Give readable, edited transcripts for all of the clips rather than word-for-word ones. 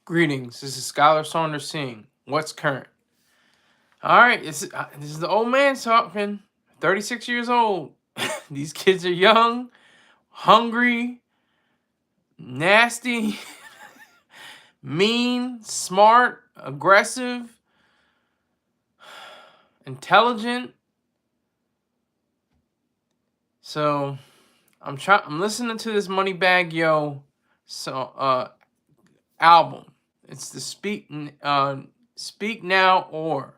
Greetings. This is Scholar Saunders Singh. What's current? All right, this is the old man talking. 36 years old. These kids are young, hungry, nasty, mean, smart, aggressive, intelligent. So I'm listening to this Moneybagg Yo album. It's the Speak Now or ...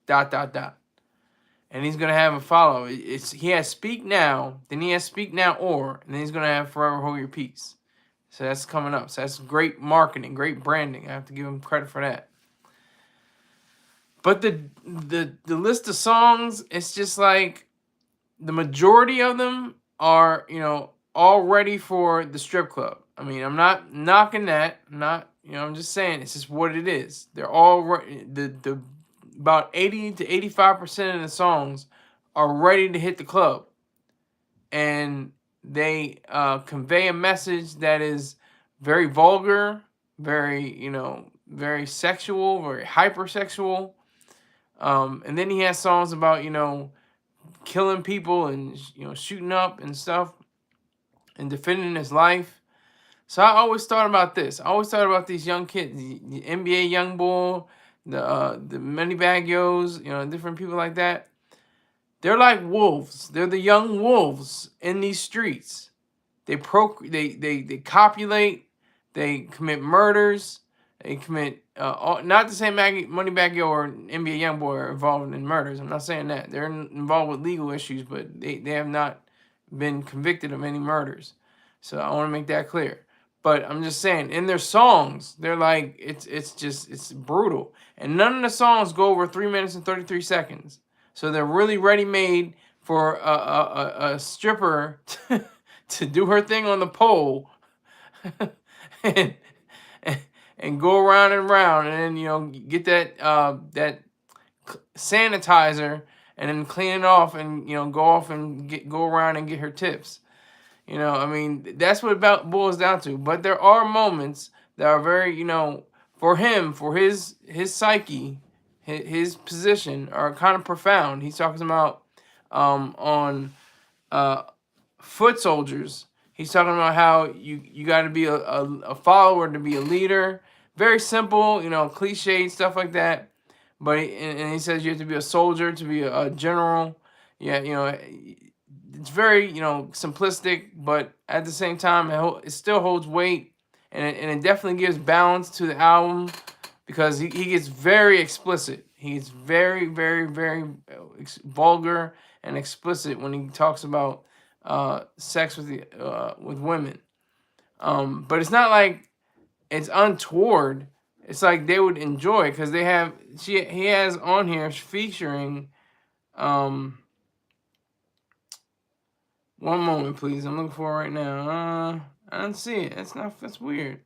And he's gonna have a follow. He has Speak Now, then he has Speak Now or, and then he's gonna have Forever Hold Your Peace. So that's coming up. So that's great marketing, great branding. I have to give him credit for that. But the list of songs, it's just like the majority of them are, all ready for the strip club. I mean, I'm not knocking that. I'm just saying it's just what it is. They're all the about 80 to 85% of the songs are ready to hit the club. And they convey a message that is very vulgar, very, very sexual, very hypersexual. And then he has songs about, killing people and, shooting up and stuff and defending his life. So I always thought about this. I always thought about these young kids, the NBA young bull, the Moneybagg Yos, different people like that. They're like wolves. They're the young wolves in these streets. They copulate. They commit murders. They commit not to say Moneybagg Yo or NBA YoungBoy are involved in murders. I'm not saying that. They're involved with legal issues, but they have not been convicted of any murders. So I want to make that clear. But I'm just saying, in their songs, they're like, it's brutal. And none of the songs go over 3 minutes and 33 seconds. So they're really ready-made for a stripper to do her thing on the pole and, and go around and around, and then get that sanitizer and then clean it off, and go off and go around and get her tips. I mean, that's what it boils down to. But there are moments that are very, for him, for his psyche, his position, are kind of profound. He's talking about on foot soldiers. He's talking about how you got to be a follower to be a leader. Very simple, cliche stuff like that. But and he says you have to be a soldier to be a general. Yeah, it's very, simplistic, but at the same time, it still holds weight, and it definitely gives balance to the album, because he gets very explicit. He's very, very, very vulgar and explicit when he talks about sex with women. But it's not like it's untoward. It's like they would enjoy, because he has on here featuring. One moment, please. I'm looking for it right now. I don't see it. That's weird.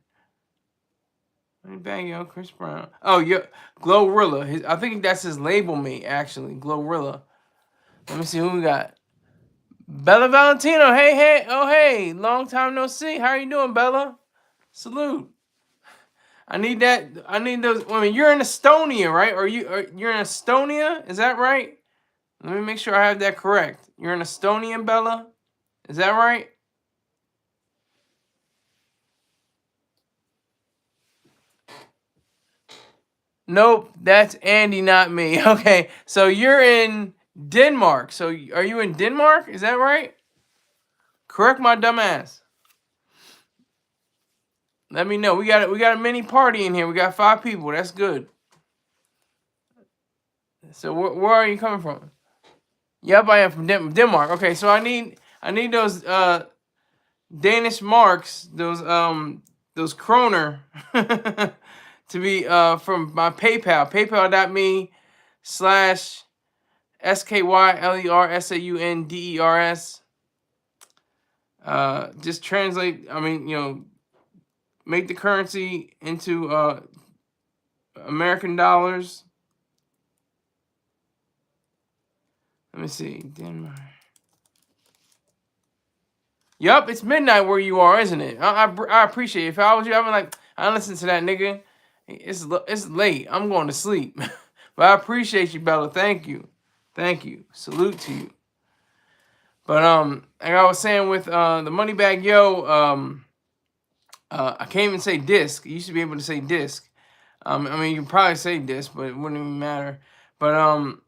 Moneybagg Yo, Chris Brown. Oh, yeah, Glorilla. I think that's his label mate, actually. Glorilla. Let me see who we got. Bella Valentino. Hey, hey. Oh, hey. Long time no see. How are you doing, Bella? Salute. I need that. I need those. I mean, you're in Estonia, right? You're in Estonia? Is that right? Let me make sure I have that correct. You're in Estonia, Bella? Is that right? Nope, that's Andy, not me. Okay, so you're in Denmark. So are you in Denmark? Is that right? Correct my dumb ass. Let me know. We got a mini party in here. We got 5 people. That's good. So where are you coming from? Yep, I am from Denmark. Okay, so I need those Danish marks, those kroner, to be from my PayPal, paypal.me/SKYLERSAUNDERS. Just translate. I mean, make the currency into American dollars. Let me see, Denmark. Yup, it's midnight where you are, isn't it? I appreciate it. If I was you, I'd be like, I listen to that nigga. It's late. I'm going to sleep. But I appreciate you, Bella. Thank you. Thank you. Salute to you. But like I was saying with the Moneybagg Yo, I can't even say disc. You used to be able to say disc. I mean, you can probably say disc, but it wouldn't even matter. But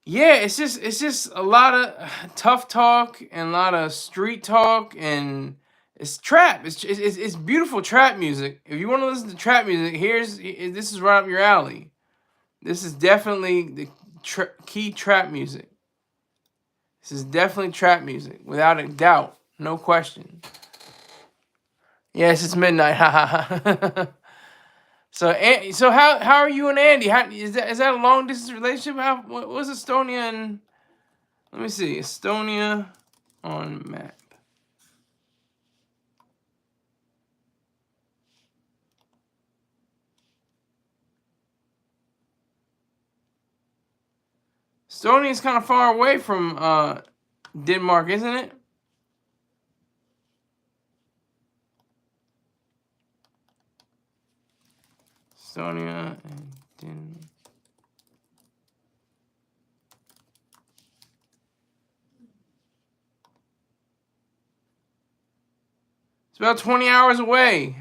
yeah, it's just a lot of tough talk and a lot of street talk, and it's trap. It's beautiful trap music. If you want to listen to trap music, this is right up your alley. This is definitely the key trap music. This is definitely trap music, without a doubt, no question. Yes, it's midnight. So how are you and Andy? Is that a long distance relationship? What's Estonia and let me see, Estonia on map. Estonia is kind of far away from Denmark, isn't it? Estonia and Denmark. It's about 20 hours away.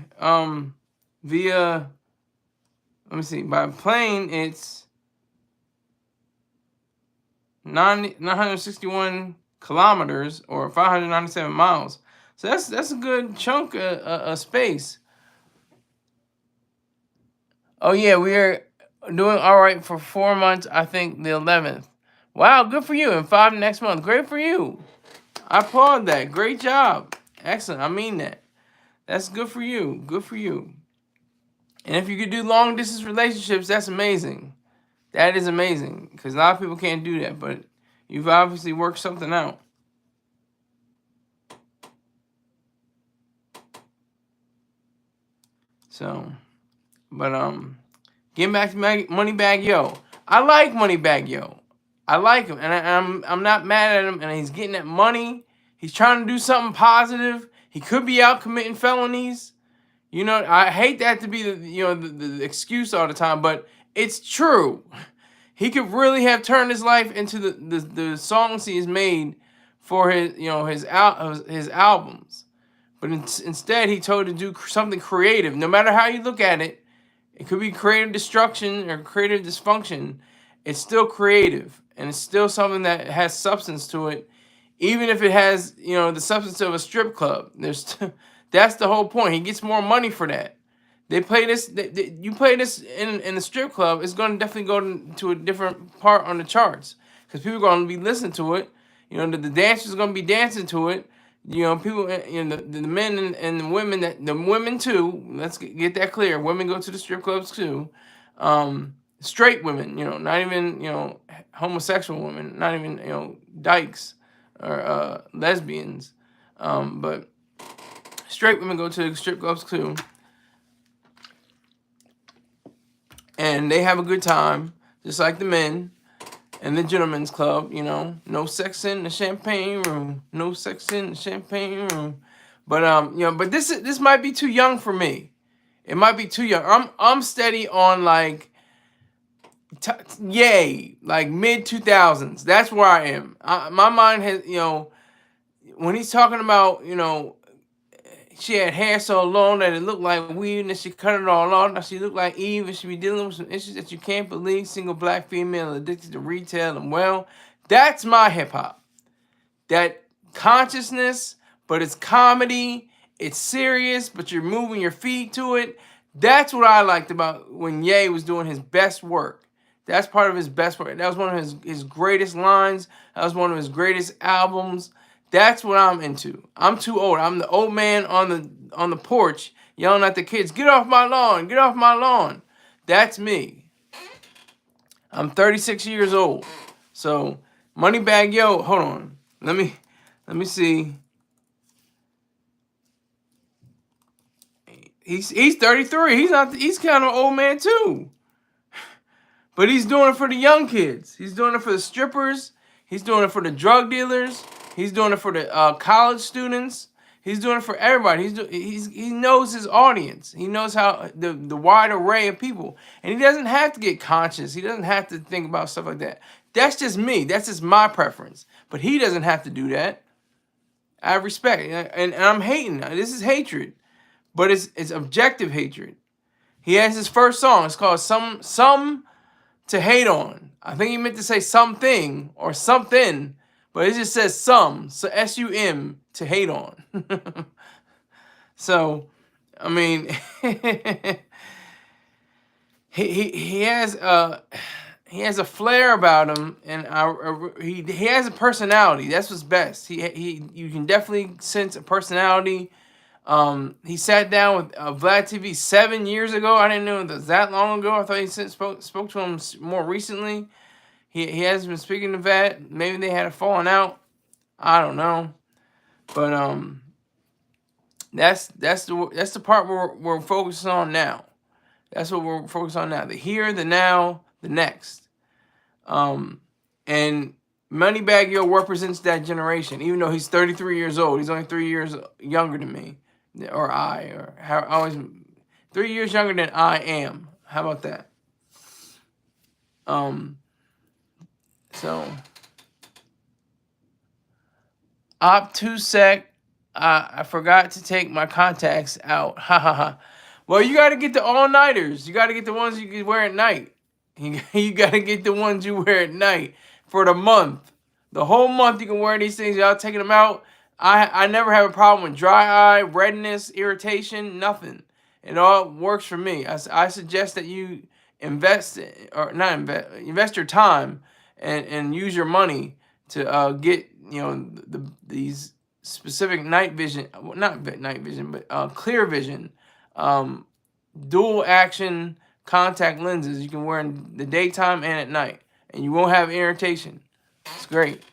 Via, let me see, by plane it's 961 kilometers or 597 miles. So that's a good chunk of space. Oh yeah, we are doing all right for 4 months. I think the 11th. Wow, good for you. And 5 next month. Great for you. I applaud that. Great job. Excellent. I mean that. That's good for you. Good for you. And if you could do long distance relationships, that's amazing. That is amazing. Because a lot of people can't do that. But you've obviously worked something out. So, but getting back to Moneybagg Yo. I like Moneybagg Yo. I like him, and I'm not mad at him. And he's getting that money. He's trying to do something positive. He could be out committing felonies. You know, I hate that to be the excuse all the time, but it's true. He could really have turned his life into the songs he's made for his albums. But instead, he chose to do something creative. No matter how you look at it, it could be creative destruction or creative dysfunction. It's still creative, and it's still something that has substance to it, even if it has the substance of a strip club. That's the whole point. He gets more money for that. They play this. You play this in the strip club, it's going to definitely go to a different part on the charts because people are going to be listening to it. The dancers are going to be dancing to it. People, the men and the women, the women too. Let's get that clear. Women go to the strip clubs too. Straight women, not even homosexual women, not even dykes or lesbians, but straight women go to the strip clubs too, and they have a good time, just like the men and the gentlemen's club. No sex in the champagne room, no sex in the champagne room. But but this might be too young for me. It might be too young. I'm steady on like like mid 2000s. That's where I am. My mind has when he's talking about she had hair so long that it looked like weed, and then she cut it all off. Now she looked like Eve, and she be dealing with some issues that you can't believe. Single black female addicted to retail, and well, that's my hip hop. That consciousness, but it's comedy. It's serious, but you're moving your feet to it. That's what I liked about when Ye was doing his best work. That's part of his best work. That was one of his greatest lines. That was one of his greatest albums. That's what I'm into. I'm too old. I'm the old man on the porch yelling at the kids, "Get off my lawn, get off my lawn." That's me. I'm 36 years old. So Moneybagg Yo, hold on. Let me see. He's 33. He's kind of an old man too. But he's doing it for the young kids. He's doing it for the strippers. He's doing it for the drug dealers. He's doing it for the college students. He's doing it for everybody. He knows his audience. He knows how the wide array of people, and he doesn't have to get conscious. He doesn't have to think about stuff like that. That's just me. That's just my preference. But he doesn't have to do that. I have respect, and I'm hating. This is hatred, but it's objective hatred. He has his first song. It's called Some to Hate On. I think he meant to say something or something, but it just says some. So SUM to hate on. So, I mean, he has a flair about him, and he has a personality. That's what's best. You can definitely sense a personality. He sat down with Vlad TV 7 years ago. I didn't know it was that long ago. I thought he spoke to him more recently. He hasn't been speaking to Vlad. Maybe they had a falling out. I don't know. But that's the part we're focusing on now. That's what we're focused on now. The here, the now, the next. And Moneybagg Yo represents that generation. Even though he's 33 years old, he's only 3 years younger than me, or always 3 years younger than I am. How about that? So Op2sec, I forgot to take my contacts out. Ha ha ha. Well, you got to get the all-nighters. You got to get the ones you can wear at night. You got to get the ones you wear at night for the month. The whole month you can wear these things. Y'all taking them out. I never have a problem with dry eye, redness, irritation, nothing. It all works for me. I suggest that you invest your time and use your money to get these specific night vision, well, not night vision, but clear vision, dual action contact lenses you can wear in the daytime and at night, and you won't have irritation. It's great.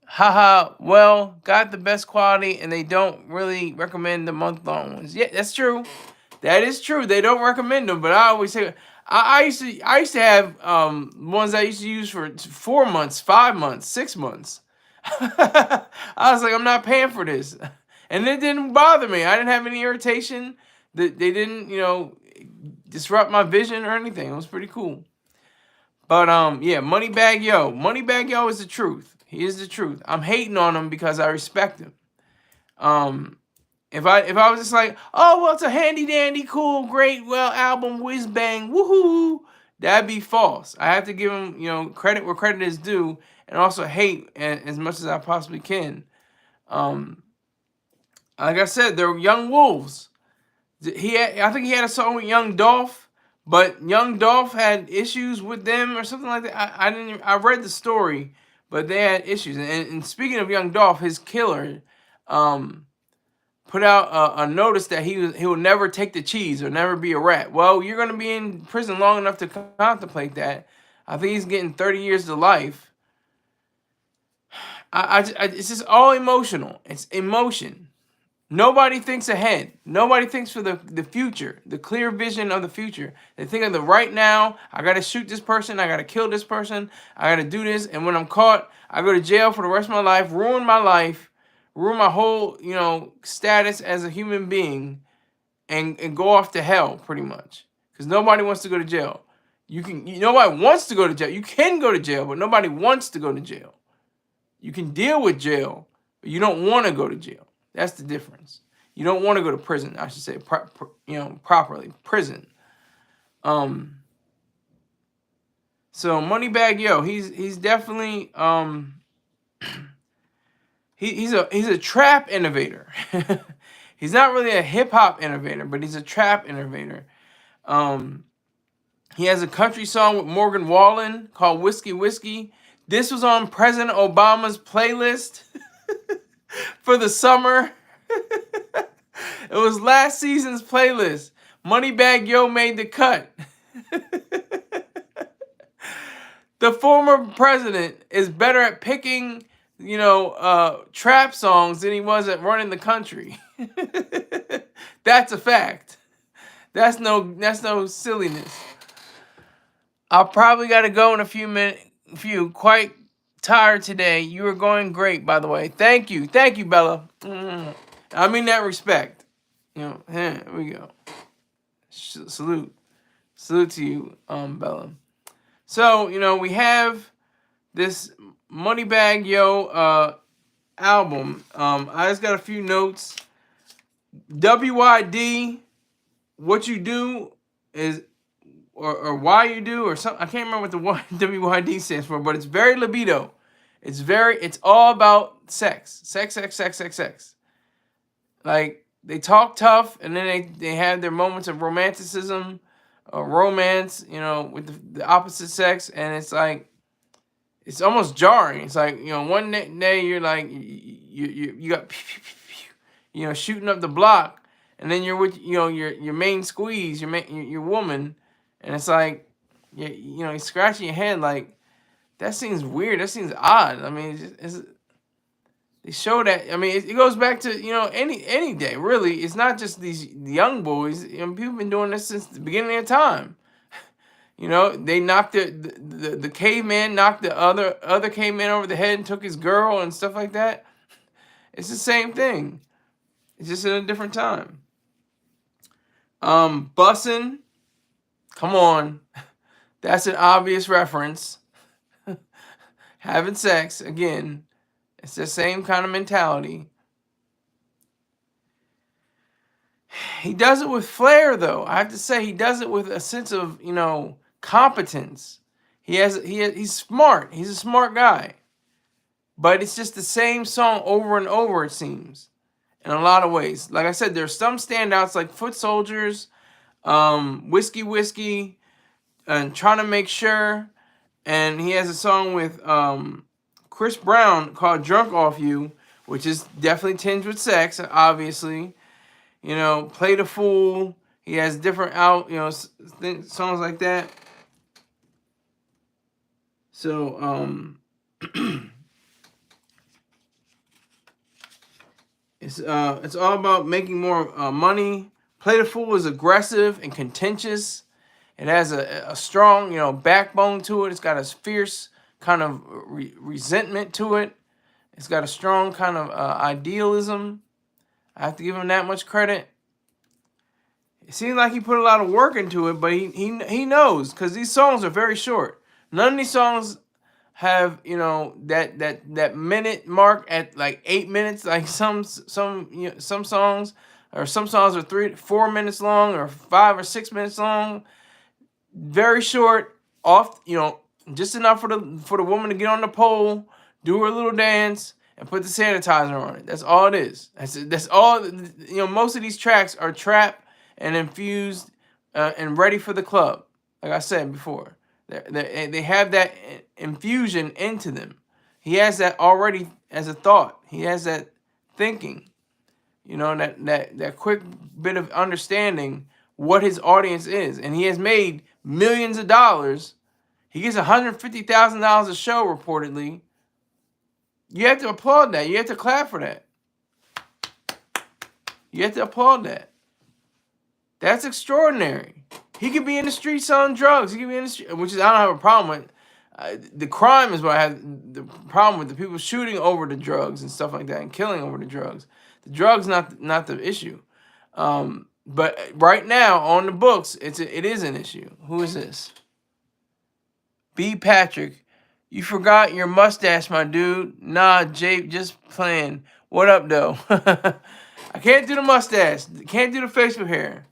Haha, well, got the best quality, and they don't really recommend the month-long ones. Yeah, that's true. That is true. They don't recommend them, but I always say I used to have ones I used to use for 4 months, 5 months, 6 months. I was like, I'm not paying for this, and it didn't bother me. I didn't have any irritation. They didn't, disrupt my vision or anything. It was pretty cool. But yeah, Moneybagg Yo. Moneybagg Yo is the truth. He is the truth. I'm hating on him because I respect him. If I was just like, oh well, it's a handy dandy, cool, great, well, album, whiz bang, woohoo, that'd be false. I have to give him, credit where credit is due, and also hate as much as I possibly can. Like I said, they're young wolves. I think he had a song with Young Dolph, but Young Dolph had issues with them or something like that. I read the story, but they had issues. And speaking of Young Dolph, his killer put out a notice that he will never take the cheese or never be a rat. Well, you're going to be in prison long enough to contemplate that. I think he's getting 30 years to life. It's just all emotional. It's emotion. Nobody thinks ahead. Nobody thinks for the future, the clear vision of the future. They think of the right now. I got to shoot this person. I got to kill this person. I got to do this. And when I'm caught, I go to jail for the rest of my life, ruin my whole, status as a human being, and go off to hell, pretty much. Because nobody wants to go to jail. Nobody wants to go to jail. You can go to jail, but nobody wants to go to jail. You can deal with jail, but you don't want to go to jail. That's the difference. You don't want to go to prison, I should say, properly. Prison. So Moneybagg Yo, he's definitely he's a trap innovator. He's not really a hip hop innovator, but he's a trap innovator. He has a country song with Morgan Wallen called Whiskey Whiskey. This was on President Obama's playlist for the summer. It was last season's playlist. Moneybagg Yo made the cut. The former president is better at picking, trap songs than he was at running the country. That's a fact. That's no silliness. I'll probably got to go in a few minutes. Quite tired today. You are going great, by the way. Thank you, Bella. I mean that respect. You know, here we go. Salute. Salute to you, Bella. So, you know, we have this Moneybagg Yo album. I just got a few notes. WYD, what you do is, or why you do, or something. I can't remember what the WYD stands for, but it's very libido. It's all about sex. Sex, sex, sex, sex, sex. Like, they talk tough, and then they have their moments of romanticism, or romance, you know, with the opposite sex, and it's like, it's almost jarring. It's like, you know, one day you're like, you got, you know, shooting up the block, and then you're with, you know, your main squeeze, your woman, and it's like, you know, you're scratching your head like, that seems weird. That seems odd. I mean, they show that. I mean, it goes back to, you know, any day really. It's not just these young boys. You know, people have been doing this since the beginning of time. You know, they knocked the caveman knocked the other caveman over the head and took his girl and stuff like that. It's the same thing. It's just in a different time. Bussin', come on, that's an obvious reference. Having sex again, it's the same kind of mentality. He does it with flair, though. I have to say, he does it with a sense of, you know, competence. He's smart. He's a smart guy. But it's just the same song over and over, it seems, in a lot of ways. Like I said, there's some standouts like Foot Soldiers, Whiskey Whiskey, and Trying to Make Sure. And he has a song with Chris Brown called Drunk Off You, which is definitely tinged with sex, obviously. You know, Play the Fool. He has different songs like that. So, it's all about making more money. Play the Fool is aggressive and contentious. It has a strong, you know, backbone to it. It's got a fierce kind of resentment to it. It's got a strong kind of idealism. I have to give him that much credit. It seems like he put a lot of work into it, but he knows, because these songs are very short. None of these songs have, you know, that minute mark at like 8 minutes. Like some songs, or some songs are 3-4 minutes long, or 5 or 6 minutes long. Very short, off, you know, just enough for the woman to get on the pole, do her little dance, and put the sanitizer on it. That's all it is. That's all. You know, most of these tracks are trap and infused and ready for the club. Like I said before, they have that infusion into them. He has that already as a thought. He has that thinking. You know, that quick bit of understanding what his audience is, and he has made millions of dollars. He gets $150,000 a show reportedly. You have to applaud that. You have to clap for that. You have to applaud that. That's extraordinary. He could be in the street selling drugs. He could be in the street, which is, I don't have a problem with. The crime is what I have the problem with. The people shooting over the drugs and stuff like that, and killing over the drugs. The drugs not the issue. But right now on the books, it is an issue. Who is this? B. Patrick. You forgot your mustache, my dude. Nah, Jay, just playing. What up, though? I can't do the mustache. Can't do the facial hair.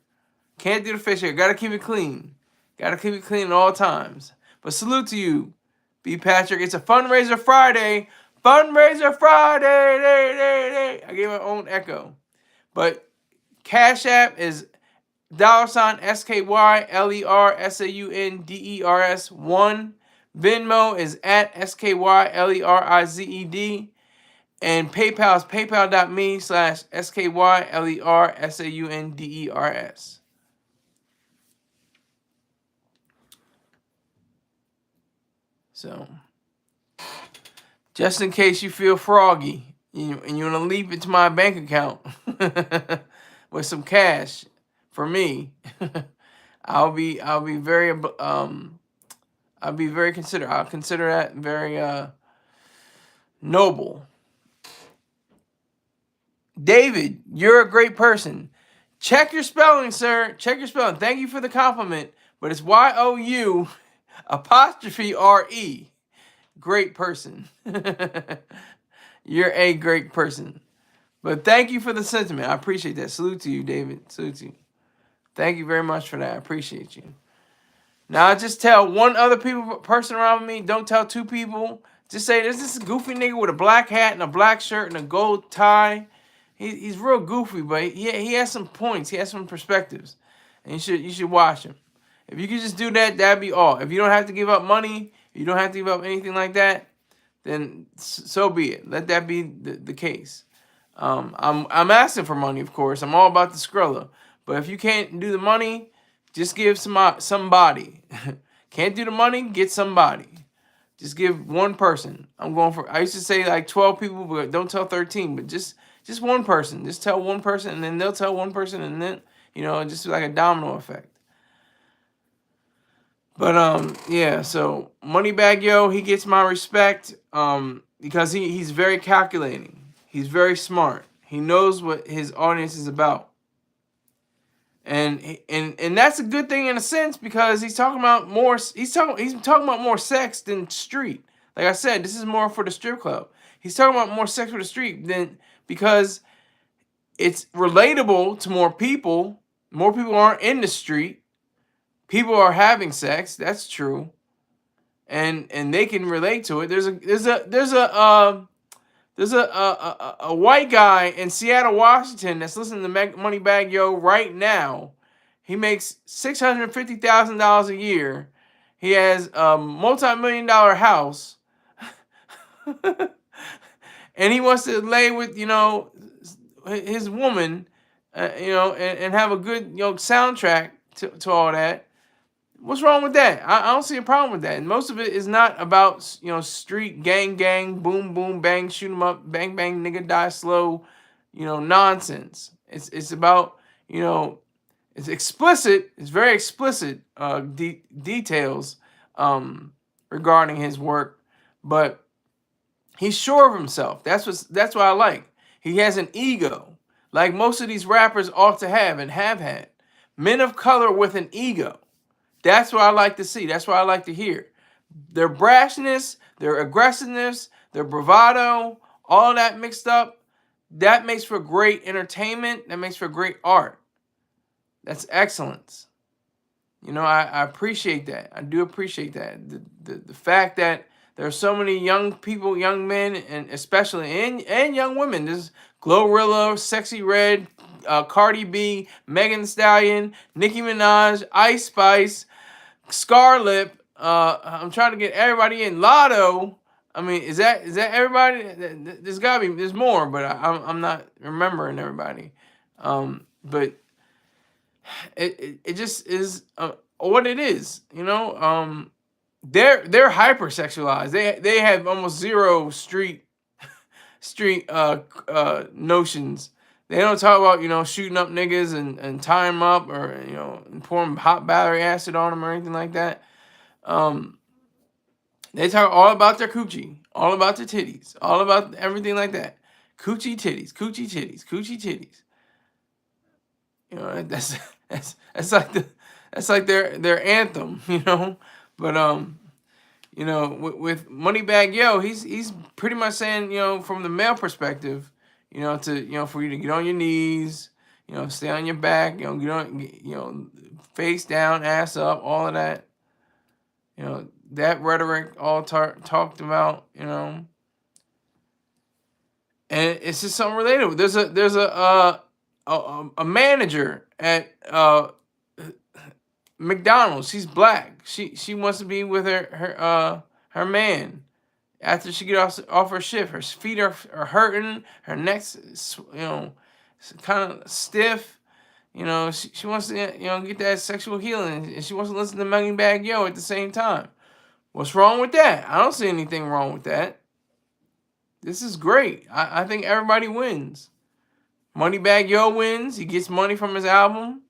Can't do the facial hair. Gotta keep it clean. Gotta keep it clean at all times. But salute to you, B. Patrick. It's a fundraiser Friday. Fundraiser Friday. I gave my own echo. But Cash App is $SKYLERSAUNDERS 1. Venmo is at SKYLERIZED. And PayPal is paypal.me/SKYLERSAUNDERS. So, just in case you feel froggy and you want to leap into my bank account with some cash for me, I'll be very considerate. I'll consider that very noble. David, you're a great person. Check your spelling, sir. Check your spelling. Thank you for the compliment, but it's Y-O-U apostrophe R-E. Great person. You're a great person. But thank you for the sentiment. I appreciate that. Salute to you, David. Salute to you. Thank you very much for that. I appreciate you. Now, I just tell one other person around me. Don't tell two people. Just say, this is a goofy nigga with a black hat and a black shirt and a gold tie. He's real goofy, but he has some points. He has some perspectives. And you should watch him. If you could just do that, that'd be all. If you don't have to give up money, if you don't have to give up anything like that, then so be it. Let that be the case. I'm asking for money, of course. I'm all about the Skrilla. But if you can't do the money, just give somebody. Can't do the money, get somebody. Just give one person. I used to say like 12 people, but don't tell 13. But just one person. Just tell one person, and then they'll tell one person, and then, just like a domino effect. But yeah, so Moneybagg Yo, he gets my respect because he's very calculating. He's very smart. He knows what his audience is about. And that's a good thing in a sense, because he's talking about more more sex than street. Like I said, this is more for the strip club. He's talking about more sex for the street because it's relatable to more people. More people aren't in the street. People are having sex. That's true, and they can relate to it. There's a white guy in Seattle, Washington that's listening to Moneybagg Yo right now. He makes $650,000 a year. He has a multi-million-dollar house, and he wants to lay with his woman, and have a good soundtrack to all that. What's wrong with that? I don't see a problem with that. And most of it is not about street gang, boom, boom, bang, shoot 'em up, bang, bang, nigga die slow, nonsense. It's about it's explicit. It's very explicit details regarding his work, but he's sure of himself. That's what I like. He has an ego, like most of these rappers ought to have and have had. Men of color with an ego. That's what I like to see. That's what I like to hear. Their brashness, their aggressiveness, their bravado, all that mixed up, that makes for great entertainment. That makes for great art. That's excellence. I appreciate that. I do appreciate that. The fact that there are so many young people, young men, and especially and young women. There's Glorilla, Sexy Red, Cardi B, Megan Thee Stallion, Nicki Minaj, Ice Spice, Scarlett. I'm trying to get everybody in. Lotto. I mean, is that everybody? There's more, but I'm not remembering everybody. But it just is what it is. They're hypersexualized. They have almost zero street notions. They don't talk about shooting up niggas and tying them up, or and pouring hot battery acid on them or anything like that. They talk all about their coochie, all about their titties, all about everything like that. Coochie titties, coochie titties, coochie titties. That's like their anthem, But with Moneybagg Yo, he's pretty much saying, from the male perspective, for you to get on your knees, stay on your back, get on, face down, ass up, all of that. That rhetoric all talked about, and it's just something relatable. There's a manager at McDonald's. She's black. She wants to be with her man. After she get off her shift, her feet are hurting, her neck's kind of stiff. She wants to get that sexual healing, and she wants to listen to Moneybagg Yo at the same time. What's wrong with that? I don't see anything wrong with that. This is great. I think everybody wins. Moneybagg Yo wins. He gets money from his album.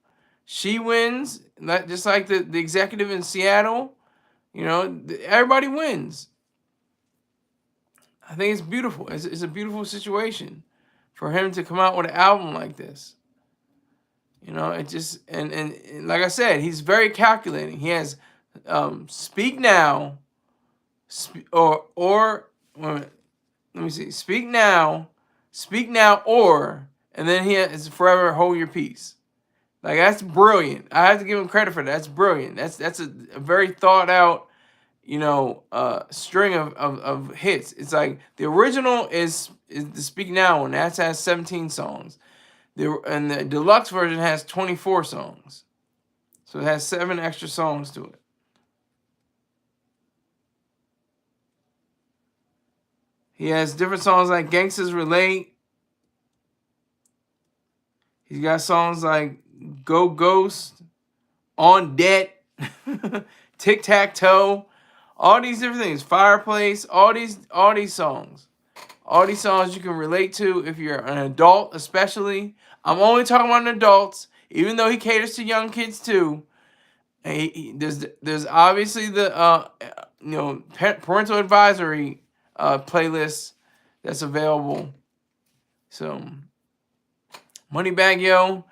She wins, just like the executive in Seattle. Everybody wins. I think it's beautiful. It's a beautiful situation for him to come out with an album like this. You know, it just and like I said, he's very calculating. He has Speak Now, or let me see, Speak Now, and then he has Forever Hold Your Peace. Like, that's brilliant. I have to give him credit for that. That's brilliant. That's a very thought out, you know, string of hits. It's like the original is the Speak Now one. That has 17 songs. And the deluxe version has 24 songs. So it has 7 extra songs to it. He has different songs like Gangsters Relate. He's got songs like Go Ghost, On Debt, Tic Tac Toe, all these different things. Fireplace, all these songs. All these songs you can relate to if you're an adult, especially. I'm only talking about adults, even though he caters to young kids too. And there's obviously the you know, parental advisory playlist that's available. So Moneybagg Yo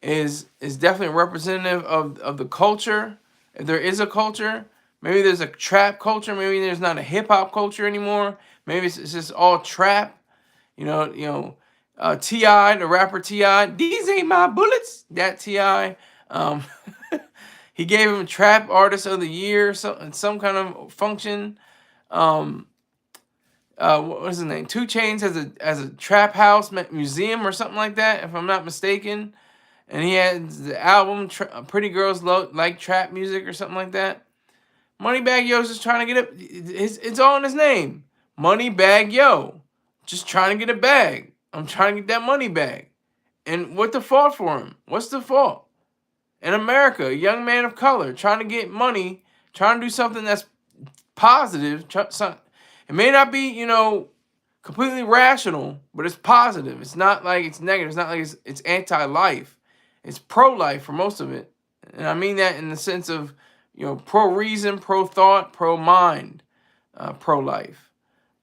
is definitely representative of the culture. If there is a culture, maybe there's a trap culture, maybe there's not a hip hop culture anymore. Maybe it's just all trap. You know, T.I., the rapper T.I., these ain't my bullets. That T.I. He gave him Trap Artist of the Year, some kind of function. What was his name? 2 Chainz has a trap house museum or something like that, if I'm not mistaken. And he has the album Pretty Girls Like Trap Music or something like that. Moneybagg Yo's just trying to get it. It's all in his name. Moneybagg Yo. Just trying to get a bag. I'm trying to get that money bag. And what the fault for him? What's the fault? In America, a young man of color trying to get money, trying to do something that's positive. It may not be, you know, completely rational, but it's positive. It's not like it's negative. It's not like it's anti-life. It's pro-life for most of it. And I mean that in the sense of, you know, pro-reason, pro-thought, pro-mind, pro-life.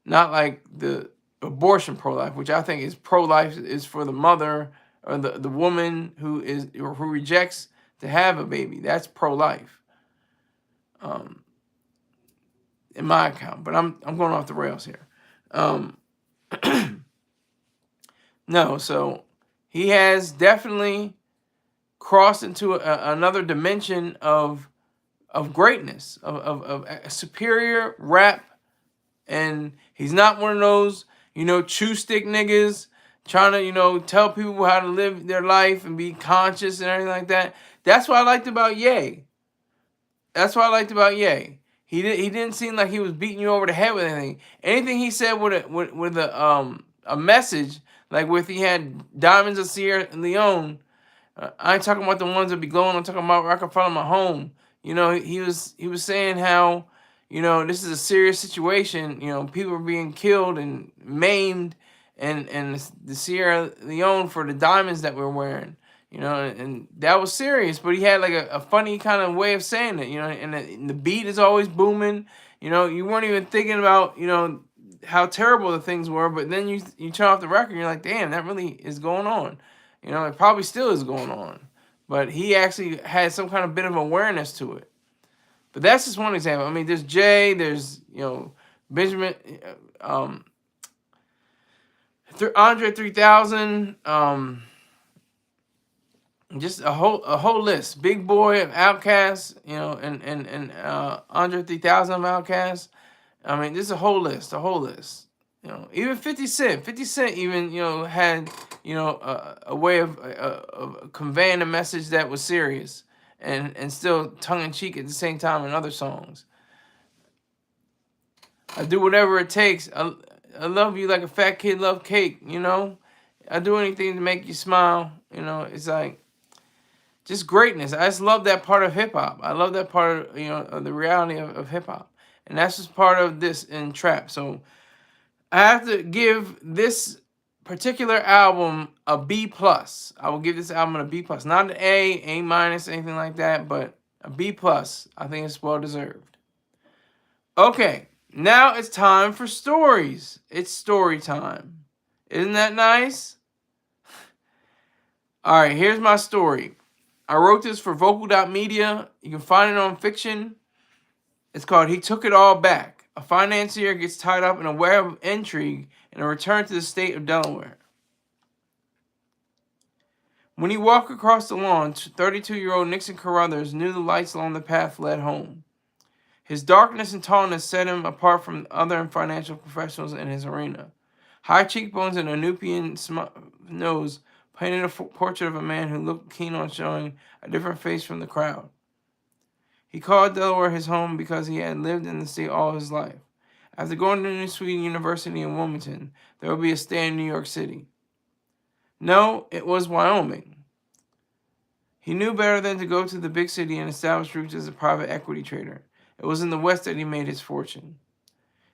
Not like the abortion pro-life, which I think is pro-life is for the mother or the woman who rejects to have a baby. That's pro-life. In my account, but I'm going off the rails here. No, so he has definitely crossed into another dimension of greatness, of a superior rap, and he's not one of those, you know, chew stick niggas trying to, you know, tell people how to live their life and be conscious and everything like that. That's what I liked about Ye. That's what I liked about Ye. He didn't seem like he was beating you over the head with anything. Anything he said with a message, like with he had Diamonds of Sierra Leone. I ain't talking about the ones that be glowing. I'm talking about where I can follow my home. You know, he was saying how, you know, this is a serious situation. You know, people are being killed and maimed, and the Sierra Leone for the diamonds that we're wearing. You know, and that was serious, but he had like a funny kind of way of saying it, you know, and the beat is always booming. You know, you weren't even thinking about, you know, how terrible the things were, but then you turn off the record and you're like, damn, that really is going on. You know, it probably still is going on. But he actually had some kind of bit of awareness to it. But that's just one example. I mean, there's Jay, there's, you know, Benjamin, Andre 3000, just a whole list. Big Boy of Outkast, you know, and Andre 3000 of Outkast. I mean, just a whole list. You know, even 50 Cent. 50 Cent even, you know, had, you know, a way of conveying a message that was serious and still tongue-in-cheek at the same time in other songs. I do whatever it takes. I love you like a fat kid love cake, you know. I do anything to make you smile, you know. It's like just greatness. I just love that part of hip-hop. I love that part of, you know, of the reality of hip-hop. And that's just part of this in trap. So I have to give this particular album a B+. I will give this album a B+. Not an A, A-, anything like that, but a B+. I think it's well-deserved. Okay, now it's time for stories. It's story time. Isn't that nice? All right, here's my story. I wrote this for Vocal.media. You can find it on Fiction. It's called He Took It All Back. A financier gets tied up in a web of intrigue and a return to the state of Delaware. When he walked across the lawn, 32-year-old Nixon Carruthers knew the lights along the path led home. His darkness and tallness set him apart from other financial professionals in his arena. High cheekbones and a Nubian nose painted a portrait of a man who looked keen on showing a different face from the crowd. He called Delaware his home because he had lived in the state all his life. After going to New Sweden University in Wilmington, there would be a stay in New York City. No, it was Wyoming. He knew better than to go to the big city and establish roots as a private equity trader. It was in the West that he made his fortune.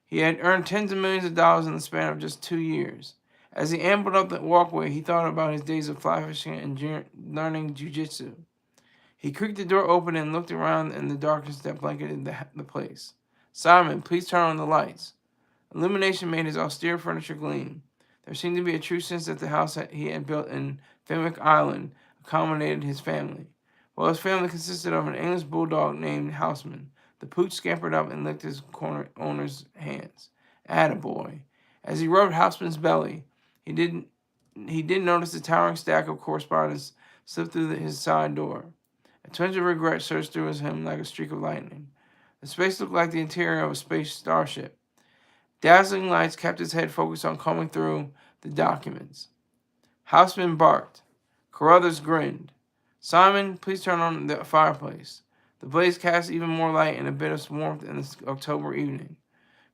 He had earned tens of millions of dollars in the span of just 2 years. As he ambled up the walkway, he thought about his days of fly fishing and learning jiu-jitsu. He creaked the door open and looked around in the darkness that blanketed the place. "Simon, please turn on the lights." Illumination made his austere furniture gleam. There seemed to be a true sense that the house he had built in Fenwick Island accommodated his family. While his family consisted of an English bulldog named Houseman, the pooch scampered up and licked his owner's hands. "Attaboy." As he rubbed Houseman's belly, he did notice the towering stack of correspondence slip through his side door. A twinge of regret surged through him like a streak of lightning. The space looked like the interior of a space starship. Dazzling lights kept his head focused on combing through the documents. Houseman barked. Carruthers grinned. "Simon, please turn on the fireplace." The blaze cast even more light and a bit of warmth in the October evening.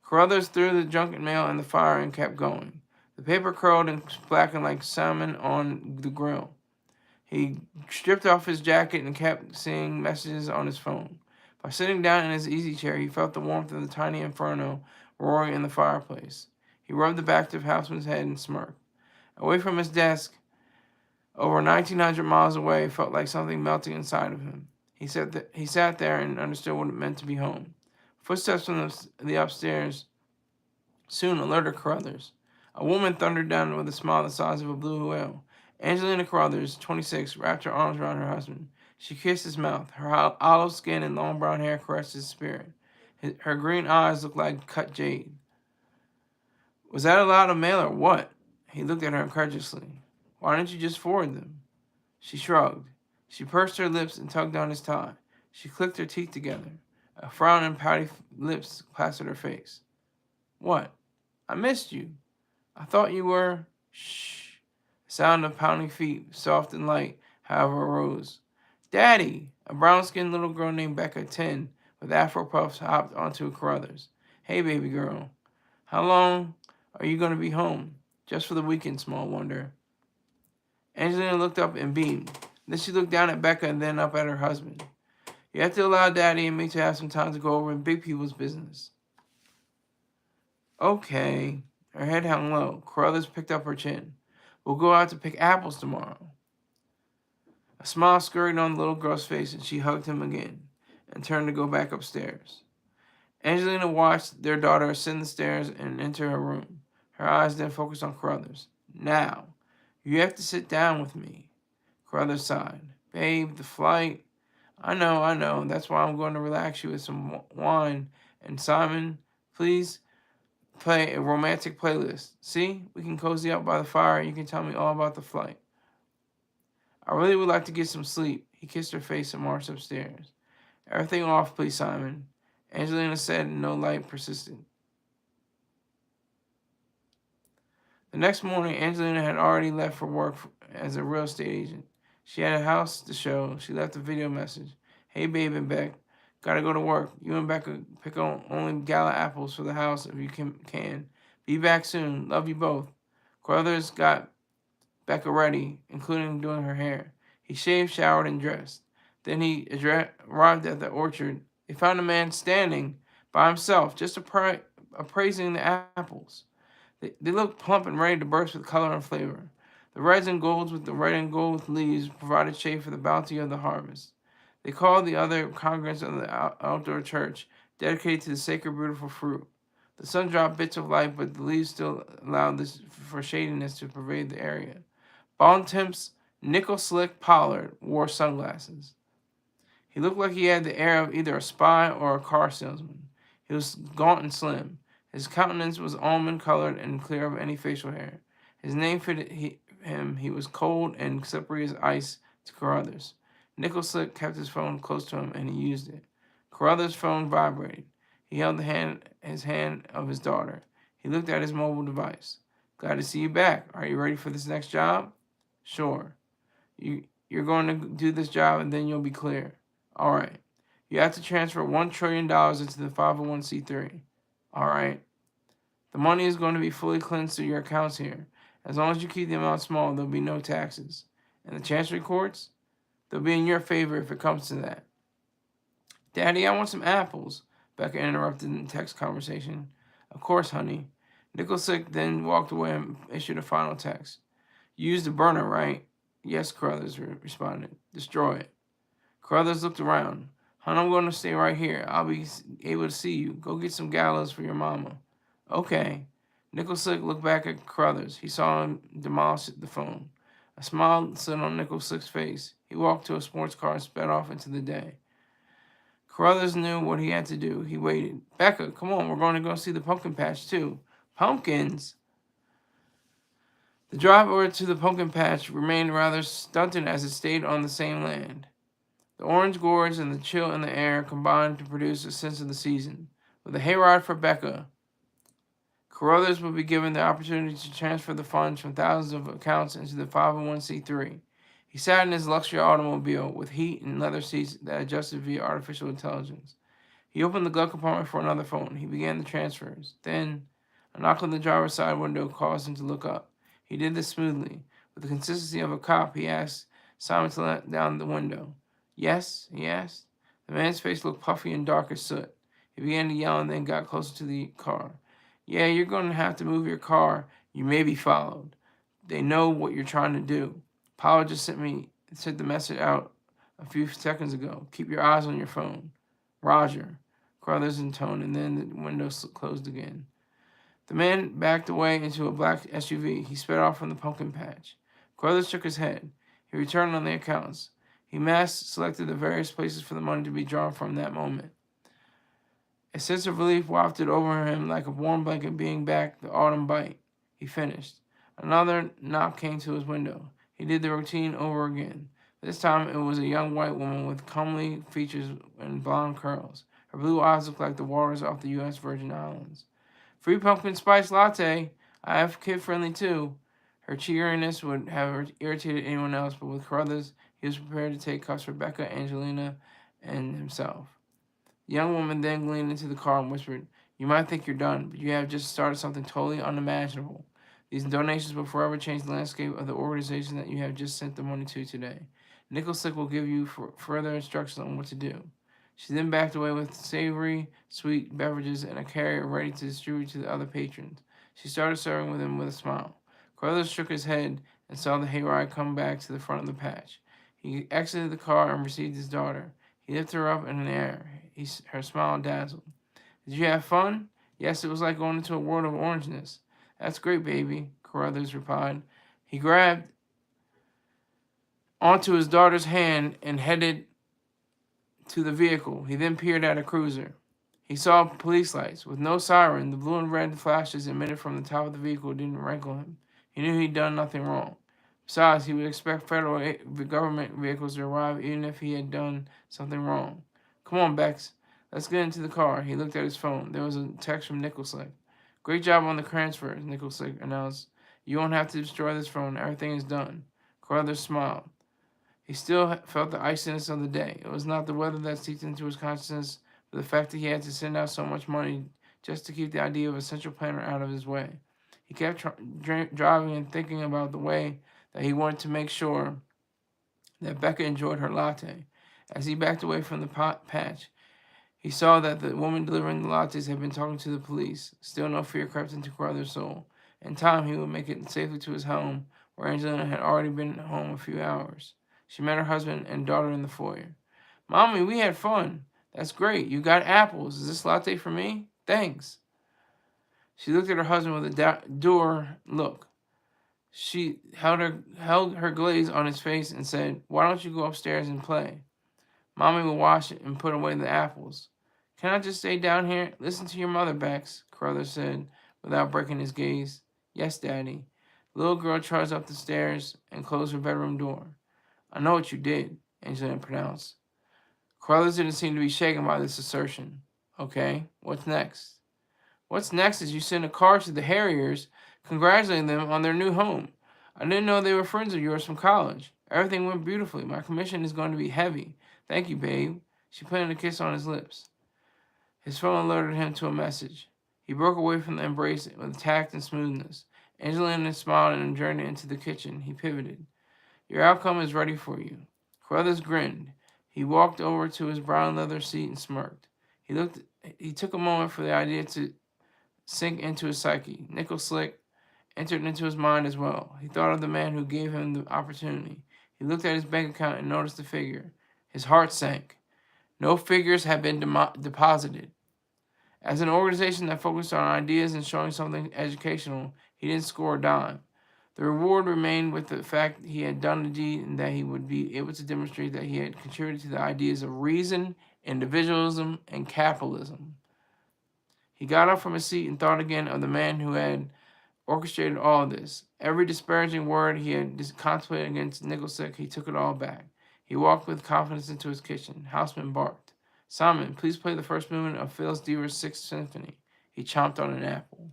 Carruthers threw the junket mail in the fire and kept going. The paper curled and blackened like salmon on the grill. He stripped off his jacket and kept seeing messages on his phone. By sitting down in his easy chair, he felt the warmth of the tiny inferno roaring in the fireplace. He rubbed the back of Houseman's head and smirked. Away from his desk, over 1,900 miles away, felt like something melting inside of him. He sat there and understood what it meant to be home. Footsteps from the upstairs soon alerted Carruthers. A woman thundered down with a smile the size of a blue whale. Angelina Carruthers, 26, wrapped her arms around her husband. She kissed his mouth. Her olive skin and long brown hair caressed his spirit. Her green eyes looked like cut jade. "Was that a lot of mail or what?" He looked at her incredulously. "Why didn't you just forward them?" She shrugged. She pursed her lips and tugged on his tie. She clicked her teeth together. A frown and pouty lips plastered her face. "What?" "I missed you. I thought you were—" "Shh." The sound of pounding feet, soft and light, however, arose. "Daddy!" A brown-skinned little girl named Becca, 10, with afro puffs, hopped onto Carruthers. "Hey, baby girl. How long are you going to be home?" "Just for the weekend, small wonder." Angelina looked up and beamed. Then she looked down at Becca and then up at her husband. "You have to allow Daddy and me to have some time to go over in big people's business." "Okay." Her head hung low. Carruthers picked up her chin. "We'll go out to pick apples tomorrow." A smile scurried on the little girl's face, and she hugged him again and turned to go back upstairs. Angelina watched their daughter ascend the stairs and enter her room. Her eyes then focused on Carruthers. "Now, you have to sit down with me." Carruthers sighed. "Babe, the flight—" I know. That's why I'm going to relax you with some wine. And Simon, please play a romantic playlist. See? We can cozy up by the fire and you can tell me all about the flight." "I really would like to get some sleep." He kissed her face and marched upstairs. "Everything off, please, Simon," Angelina said, and no light persisted. The next morning, Angelina had already left for work as a real estate agent. She had a house to show. She left a video message. "Hey, babe and Beck, gotta go to work. You and Becca pick on only gala apples for the house if you can. Be back soon. Love you both." Carruthers got Becca ready, including doing her hair. He shaved, showered, and dressed. Then he arrived at the orchard. They found a man standing by himself, just appraising the apples. They looked plump and ready to burst with color and flavor. The reds and golds with the red and gold leaves provided shade for the bounty of the harvest. They called the other congregants of the outdoor church, dedicated to the sacred, beautiful fruit. The sun dropped bits of light, but the leaves still allowed for shadiness to pervade the area. Bon temps Nickel Slick Pollard wore sunglasses. He looked like he had the air of either a spy or a car salesman. He was gaunt and slim. His countenance was almond-colored and clear of any facial hair. His name fitted him. He was cold and slippery as ice to Carruthers. Nickel Slick kept his phone close to him, and he used it. Carruthers' phone vibrated. He held his hand of his daughter. He looked at his mobile device. Glad to see you back. Are you ready for this next job? Sure. You're going to do this job, and then you'll be clear. All right. You have to transfer $1 trillion into the 501c3. All right. The money is going to be fully cleansed through your accounts here. As long as you keep the amount small, there'll be no taxes. And the chancery courts? They'll be in your favor if it comes to that. Daddy, I want some apples, Becca interrupted the text conversation. Of course, honey. Nickel Slick then walked away and issued a final text. You used the burner, right? Yes, Carruthers responded. Destroy it. Carruthers looked around. Hon, I'm going to stay right here. I'll be able to see you. Go get some gallows for your mama. Okay. Nickel Slick looked back at Carruthers. He saw him demolish the phone. A smile slid on Nickel Slick's face. He walked to a sports car and sped off into the day. Carruthers knew what he had to do. He waited. Becca, come on. We're going to go see the pumpkin patch, too. Pumpkins? The drive over to the pumpkin patch remained rather stunted as it stayed on the same land. The orange gorge and the chill in the air combined to produce a sense of the season. With a hayride for Becca, Carruthers would be given the opportunity to transfer the funds from thousands of accounts into the 501c3. He sat in his luxury automobile with heat and leather seats that adjusted via artificial intelligence. He opened the glove compartment for another phone. He began the transfers. Then, a knock on the driver's side window caused him to look up. He did this smoothly. With the consistency of a cop, he asked Simon to let down the window. Yes, he asked. The man's face looked puffy and dark as soot. He began to yell and then got closer to the car. Yeah, you're going to have to move your car. You may be followed. They know what you're trying to do. Paula just sent the message out a few seconds ago. Keep your eyes on your phone. Roger. Carruthers intoned, and then the window closed again. The man backed away into a black SUV. He sped off from the pumpkin patch. Carruthers shook his head. He returned on the accounts. He selected the various places for the money to be drawn from that moment. A sense of relief wafted over him like a warm blanket being back the autumn bite. He finished. Another knock came to his window. He did the routine over again. This time it was a young white woman with comely features and blonde curls. Her blue eyes looked like the waters off the U.S. Virgin Islands. Free pumpkin spice latte. I have kid-friendly too. Her cheeriness would have irritated anyone else, but with Carruthers, he was prepared to take cuffs for Becca, Angelina, and himself. The young woman then leaned into the car and whispered, You might think you're done, but you have just started something totally unimaginable. These donations will forever change the landscape of the organization that you have just sent the money to today. Nickel Slick will give you further instructions on what to do. She then backed away with savory, sweet beverages and a carrier ready to distribute to the other patrons. She started serving with him with a smile. Carruthers shook his head and saw the hayride come back to the front of the patch. He exited the car and received his daughter. He lifted her up in the air. Her smile dazzled. Did you have fun? Yes, it was like going into a world of orangeness. That's great, baby, Carruthers replied. He grabbed onto his daughter's hand and headed to the vehicle. He then peered at a cruiser. He saw police lights. With no siren, the blue and red flashes emitted from the top of the vehicle didn't rankle him. He knew he'd done nothing wrong. Besides, he would expect federal government vehicles to arrive even if he had done something wrong. Come on, Bex. Let's get into the car. He looked at his phone. There was a text from Nickel Slick. Great job on the transfer, Nickel Slick announced. You won't have to destroy this phone. Everything is done. Carruthers smiled. He still felt the iciness of the day. It was not the weather that seeped into his consciousness, but the fact that he had to send out so much money just to keep the idea of a central planner out of his way. He kept driving and thinking about the way that he wanted to make sure that Becca enjoyed her latte. As he backed away from the patch, he saw that the woman delivering the lattes had been talking to the police. Still no fear crept into Carruthers' soul. In time, he would make it safely to his home, where Angelina had already been home a few hours. She met her husband and daughter in the foyer. Mommy, we had fun. That's great. You got apples. Is this latte for me? Thanks. She looked at her husband with a dour look. She held her glaze on his face and said, "Why don't you go upstairs and play? Mommy will wash it and put away the apples." "Can I just stay down here? Listen to your mother, Bex," Carruthers said, without breaking his gaze. "Yes, Daddy." The little girl trudged up the stairs and closed her bedroom door. "I know what you did," Angelina pronounced. Carruthers didn't seem to be shaken by this assertion. "Okay, what's next?" "What's next is you send a card to the Harriers congratulating them on their new home. I didn't know they were friends of yours from college. Everything went beautifully. My commission is going to be heavy. Thank you, babe." She planted a kiss on his lips. His phone alerted him to a message. He broke away from the embrace with tact and smoothness. Angelina smiled and journeyed into the kitchen. He pivoted. "Your outcome is ready for you." Carruthers grinned. He walked over to his brown leather seat and smirked. He took a moment for the idea to sink into his psyche. Nickel Slick entered into his mind as well. He thought of the man who gave him the opportunity. He looked at his bank account and noticed the figure. His heart sank. No figures had been deposited. As an organization that focused on ideas and showing something educational, he didn't score a dime. The reward remained with the fact that he had done the deed and that he would be able to demonstrate that he had contributed to the ideas of reason, individualism, and capitalism. He got up from his seat and thought again of the man who had orchestrated all of this. Every disparaging word he had contemplated against Nicholsick, he took it all back. He walked with confidence into his kitchen. Houseman barked. "Simon, please play the first movement of Phyllis Dever's Sixth Symphony." He chomped on an apple.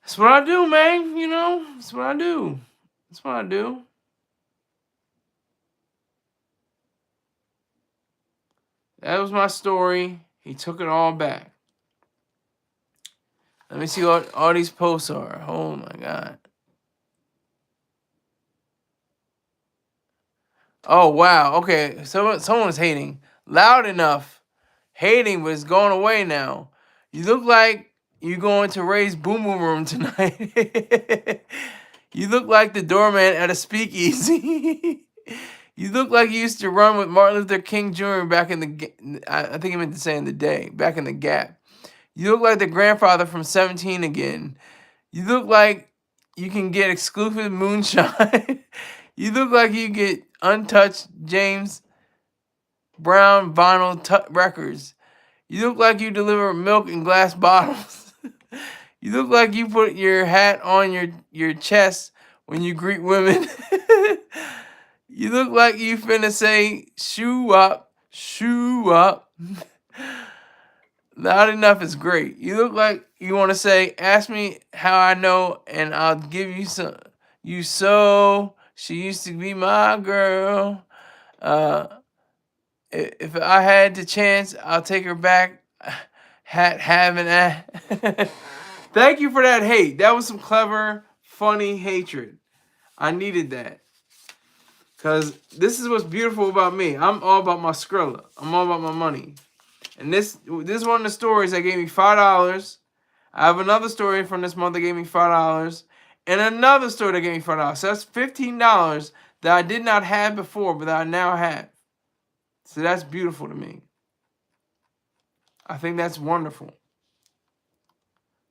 That's what I do, man. You know, that's what I do. That's what I do. That was my story. He took it all back. Let me see what all these posts are. Oh my God. Oh wow. Okay. Someone's hating. Loud enough. Hating, but it's going away now. You look like you're going to Ray's Boom Boom Room tonight. You look like the doorman at a speakeasy. You look like you used to run with Martin Luther King Jr. back in the, I think he meant to say in the day, back in the Gap. You look like the grandfather from 17 again. You look like you can get exclusive moonshine. You look like you get untouched James Brown vinyl records. You look like you deliver milk in glass bottles. You look like you put your hat on your chest when you greet women. You look like you finna say, "Shoe up, shoe up." Loud enough is great. You look like you want to say, "Ask me how I know, and I'll give you some." You so, she used to be my girl. If I had the chance, I'll take her back. Having that. Thank you for that hate. That was some clever, funny hatred. I needed that. Because this is what's beautiful about me. I'm all about my Skrilla. I'm all about my money. And this is one of the stories that gave me $5. I have another story from this month that gave me $5. And another story that gave me $5. So that's $15 that I did not have before, but that I now have. So that's beautiful to me. I think that's wonderful.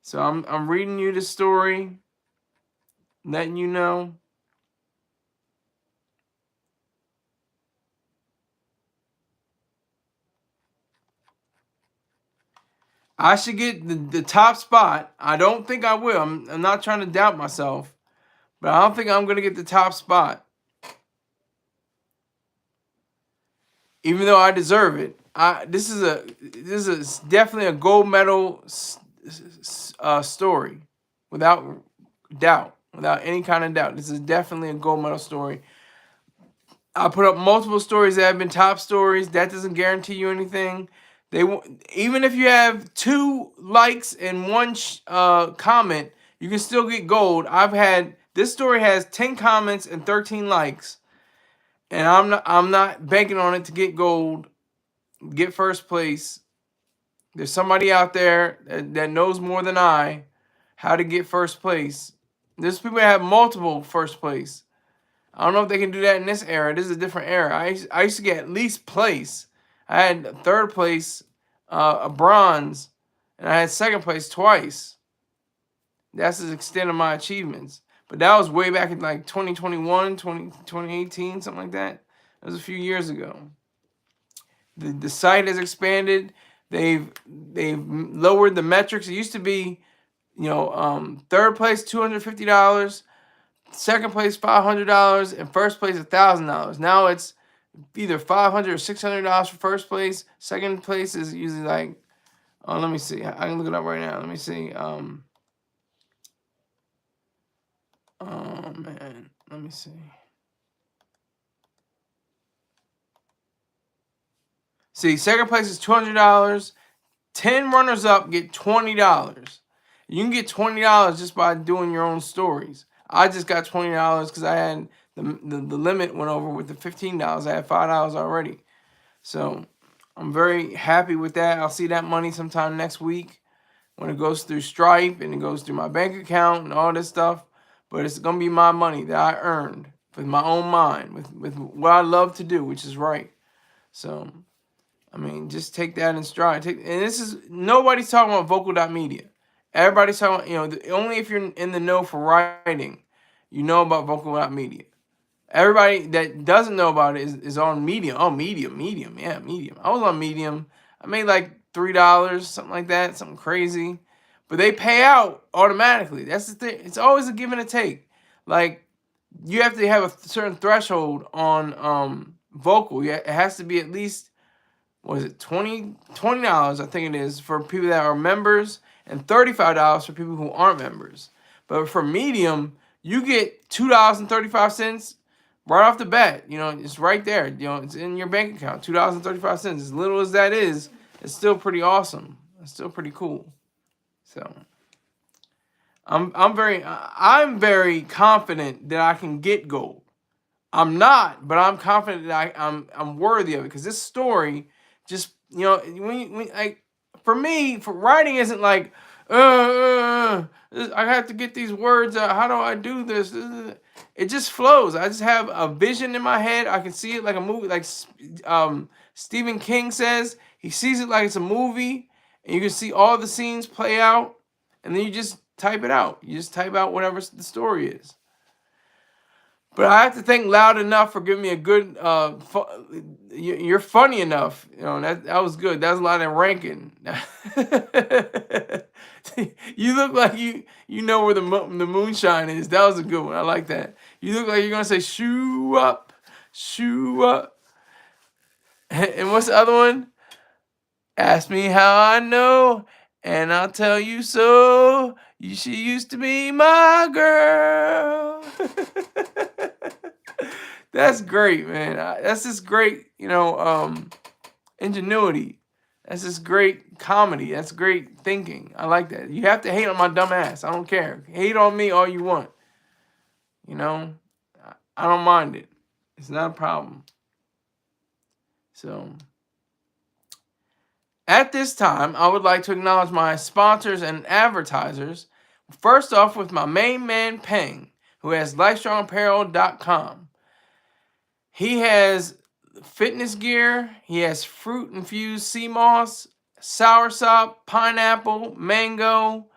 So I'm reading you the story, letting you know. I should get the top spot. I don't think I will. I'm not trying to doubt myself, but I don't think I'm going to get the top spot. Even though I deserve it. This is definitely a gold medal story, without doubt, without any kind of doubt. This is definitely a gold medal story. I put up multiple stories that have been top stories. That doesn't guarantee you anything. Even if you have 2 likes and 1 comment, you can still get gold. This story has 10 comments and 13 likes, and I'm not banking on it to get gold, get first place. There's somebody out there that knows more than I how to get first place. There's people that have multiple first place. I don't know if they can do that in this era. This is a different era. I used to get at least place. I had third place, a bronze, and I had second place twice. That's the extent of my achievements. But that was way back in like 2021, 2018, something like that. That was a few years ago. The site has expanded. They've lowered the metrics. It used to be, third place $250, second place $500, and first place $1,000. Now it's either $500 or $600 for first place. Second place is usually like, oh, let me see. I can look it up right now. Let me see. Oh man, let me see. See, second place is $200. 10 runners up get $20. You can get $20 just by doing your own stories. I just got $20 because I had the limit went over with the $15. I had $5 already. So I'm very happy with that. I'll see that money sometime next week when it goes through Stripe and it goes through my bank account and all this stuff. But it's going to be my money that I earned with my own mind, with what I love to do, which is right. So, I mean, just take that in stride. And this is, nobody's talking about vocal.media. Everybody's talking about, only if you're in the know for writing, you know about vocal.media. Everybody that doesn't know about it is on Medium. Oh, Medium. Yeah, Medium. I was on Medium. I made like $3, something like that, something crazy. But they pay out automatically. That's the thing. It's always a give and a take. Like, you have to have a certain threshold on vocal. Yeah, it has to be at least, what is it, $20, I think it is, for people that are members, and $35 for people who aren't members. But for Medium, you get $2.35 right off the bat. It's right there. It's in your bank account. $2.35. As little as that is, it's still pretty awesome. It's still pretty cool. So I'm very confident that I can get gold. I'm not, but I'm confident that I'm worthy of it, because this story just, when like, for me, for writing isn't like I have to get these words out. How do I do this? It just flows. I just have a vision in my head. I can see it like a movie, like Stephen King says. He sees it like it's a movie, and you can see all the scenes play out, and then you just type it out. You just type out whatever the story is. But I have to thank Loud Enough for giving me a good. You're funny enough. That was good. That was a lot of ranking. You look like you know where the moonshine is. That was a good one. I like that. You look like you're gonna say shoe up, shoe up. And what's the other one? Ask me how I know, and I'll tell you so. She used to be my girl. That's great, man. That's just great, ingenuity. That's just great comedy. That's great thinking. I like that. You have to hate on my dumb ass. I don't care. Hate on me all you want. I don't mind it. It's not a problem. So, at this time, I would like to acknowledge my sponsors and advertisers. First off, with my main man, Peng, who has LifeStrongApparel.com. He has fitness gear. He has fruit-infused sea moss, soursop, pineapple, mango,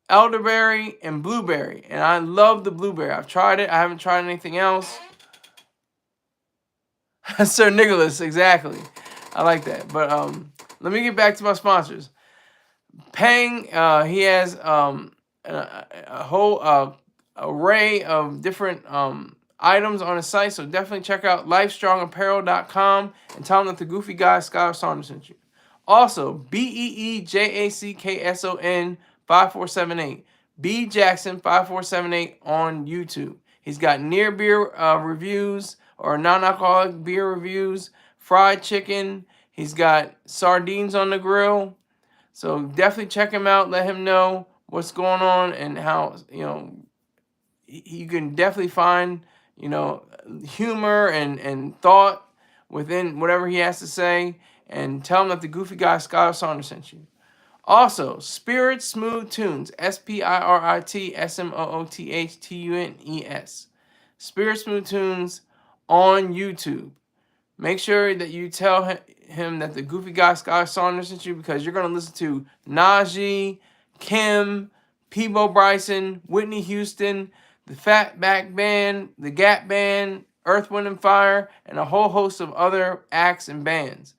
elderberry, and blueberry. And I love the blueberry. I've tried it. I haven't tried anything else. Sir Nicholas, exactly. I like that. But let me get back to my sponsors. Peng, he has a whole array of different items on his site, so definitely check out LifeStrongApparel.com and tell him that the goofy guy Skylar Saunders sent you. Also, BeeJackson 5478, B Jackson 5478 on YouTube. He's got near beer reviews or non-alcoholic beer reviews, fried chicken. He's got sardines on the grill. So definitely check him out. Let him know what's going on and how, you can definitely find, humor and thought within whatever he has to say. And tell him that the goofy guy Skylar Saunders sent you. Also, Spirit Smooth Tunes, SPIRIT SMOOTHTUNES. Spirit Smooth Tunes on YouTube. Make sure that you tell him that the goofy guy Skylar Saunders sent you, because you're going to listen to Najee, Kim, Peebo Bryson, Whitney Houston, the Fatback Band, the Gap Band, Earth, Wind, and Fire, and a whole host of other acts and bands.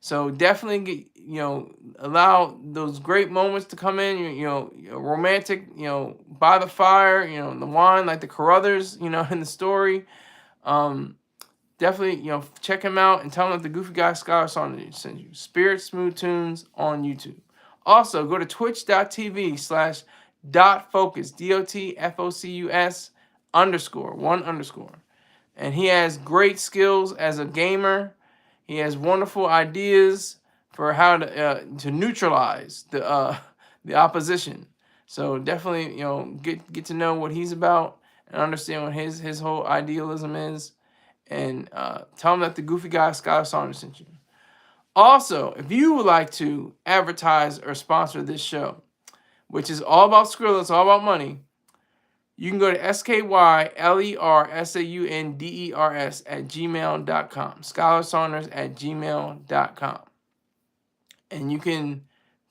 So definitely get, allow those great moments to come in. Romantic, by the fire, the wine like the Carruthers, in the story. Definitely, check him out and tell him that the Goofy Guy Scholar Song sends you. Spirit Smooth Tunes on YouTube. Also, go to twitch.tv/dotfocus, DOTFOCUS _1_. And he has great skills as a gamer. He has wonderful ideas for how to neutralize the opposition. So definitely, get to know what he's about and understand what his whole idealism is. And tell him that the Goofy Guy Scholar Saunders sent you. Also, if you would like to advertise or sponsor this show, which is all about Skrilla, it's all about money, you can go to SKYLERSAUNDERS@gmail.com. ScholarSaunders@gmail.com. And you can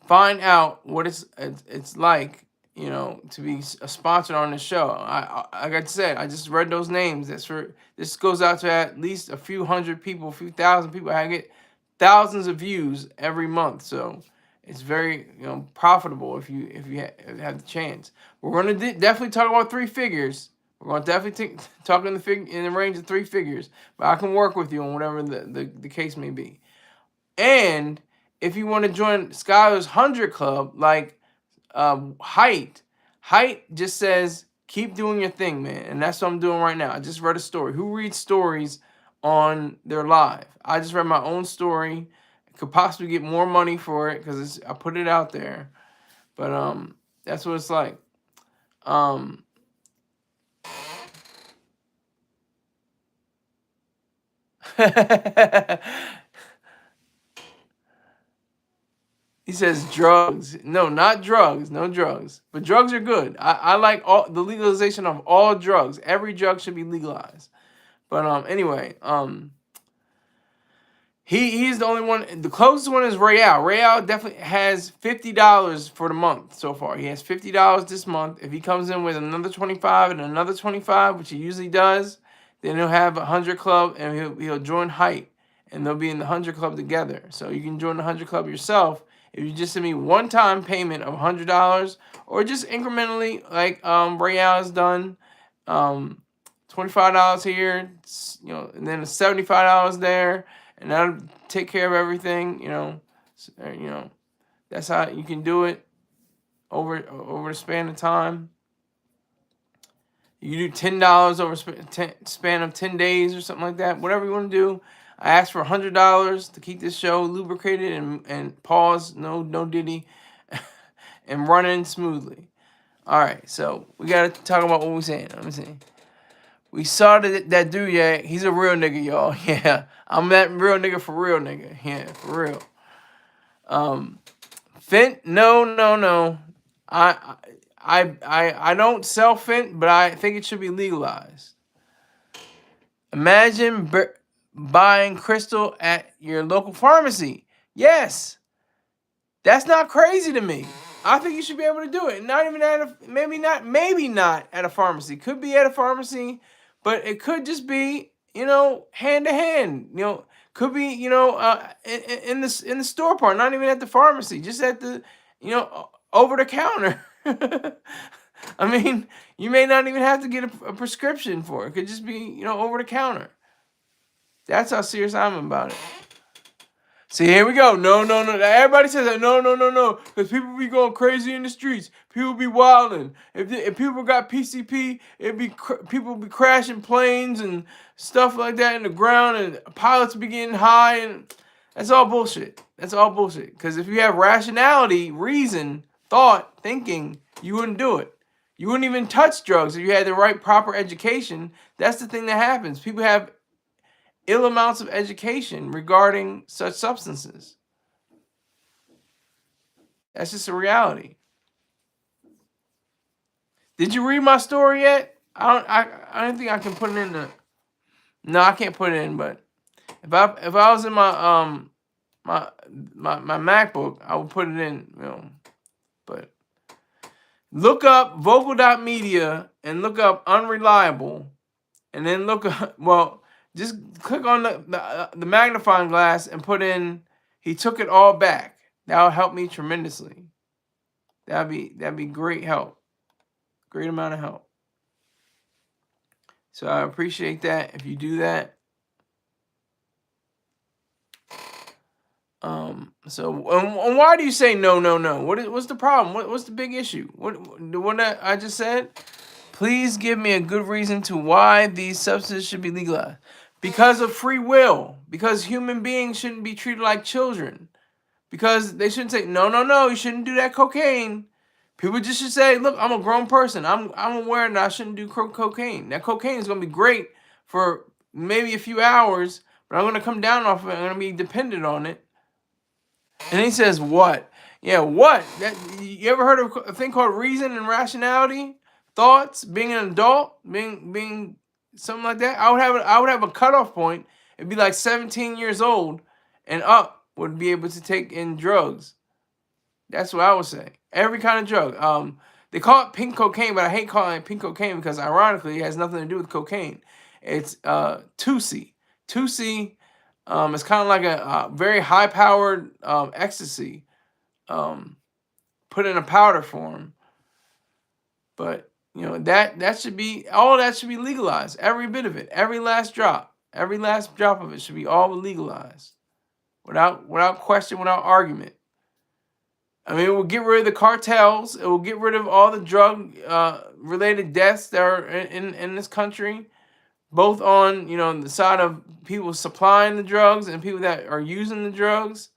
find out what it's like, to be sponsored on the show. Like I said, I just read those names. This goes out to at least a few hundred people, a few thousand people. I get thousands of views every month, so it's very profitable if you have the chance. We're going to definitely talk about three figures. We're going to definitely talk in the range of three figures, but I can work with you on whatever the case may be. And if you want to join Scholar's 100 Club, like Height just says, keep doing your thing, man. And that's what I'm doing right now. I just read a story. Who reads stories on their live? I just read my own story. I could possibly get more money for it because I put it out there. But that's what it's like. He says drugs. No, not drugs. No drugs. But drugs are good. I like the legalization of all drugs. Every drug should be legalized. But anyway, he's the only one. The closest one is Real. Real definitely has $50 for the month so far. He has $50 this month. If he comes in with another 25 and another 25, which he usually does, then he'll have a 100 Club and he'll join Height, and they'll be in the 100 Club together. So you can join the 100 Club yourself if you just send me one-time payment of $100, or just incrementally, like Real has done. $25 here, and then $75 there, and that'll take care of everything. That's how you can do it over the span of time. You do $10 over span of 10 days or something like that. Whatever you want to do. I asked for $100 to keep this show lubricated and pause, no diddy, and running smoothly. All right, so we got to talk about what we're saying. Let me see. We saw that dude, yeah, he's a real nigga, y'all. Yeah, I'm that real nigga for real, nigga. Yeah, for real. Fent, no. I don't sell Fent, but I think it should be legalized. Imagine buying crystal at your local pharmacy. Yes, that's not crazy to me. I think you should be able to do it. Not even maybe not at a pharmacy. Could be at a pharmacy, but it could just be, hand to hand. Could be, in the store part, not even at the pharmacy, just at the, over the counter. I mean, you may not even have to get a prescription for it. It could just be, over the counter. That's how serious I'm about it. See, here we go. No. Everybody says that. No. Because people be going crazy in the streets. People be wilding. If people got PCP, people be crashing planes and stuff like that in the ground, and pilots be getting high, and that's all bullshit. That's all bullshit. Because if you have rationality, reason, thought, thinking, you wouldn't do it. You wouldn't even touch drugs if you had the right proper education. That's the thing that happens. People have ill amounts of education regarding such substances. That's just a reality. Did you read my story yet? I don't think I can put it in the. No, I can't put it in. But if I was in my my MacBook, I would put it in. But Look up vocal.media and look up unreliable, and then look up, well, just click on the magnifying glass and put in, he took it all back. That'll help me tremendously. That'd be great help. Great amount of help. So I appreciate that if you do that. So why do you say no, no, no? What's the problem? What's the big issue? The one that I just said? Please give me a good reason to why these substances should be legalized. Because of free will. Because human beings shouldn't be treated like children. Because they shouldn't say, no, no, no, you shouldn't do that cocaine. People just should say, look, I'm a grown person. I'm aware that I shouldn't do cocaine. That cocaine is going to be great for maybe a few hours, but I'm going to come down off of it. I'm going to be dependent on it. And he says, what? Yeah, what? You ever heard of a thing called reason and rationality? Thoughts? Being an adult? Being something like that? I would have a cutoff point. It'd be like 17 years old and up would be able to take in drugs. That's what I would say. Every kind of drug. They call it pink cocaine, but I hate calling it pink cocaine because ironically it has nothing to do with cocaine. It's 2C. 2C it's kind of like a very high-powered ecstasy put in a powder form. But, you know, that should be, all that should be legalized. Every bit of it. Every last drop. Every last drop of it should be all legalized. Without question, without argument. I mean, it will get rid of the cartels. It will get rid of all the drug related deaths that are in this country. Both on, you know, the side of people supplying the drugs and people that are using the drugs.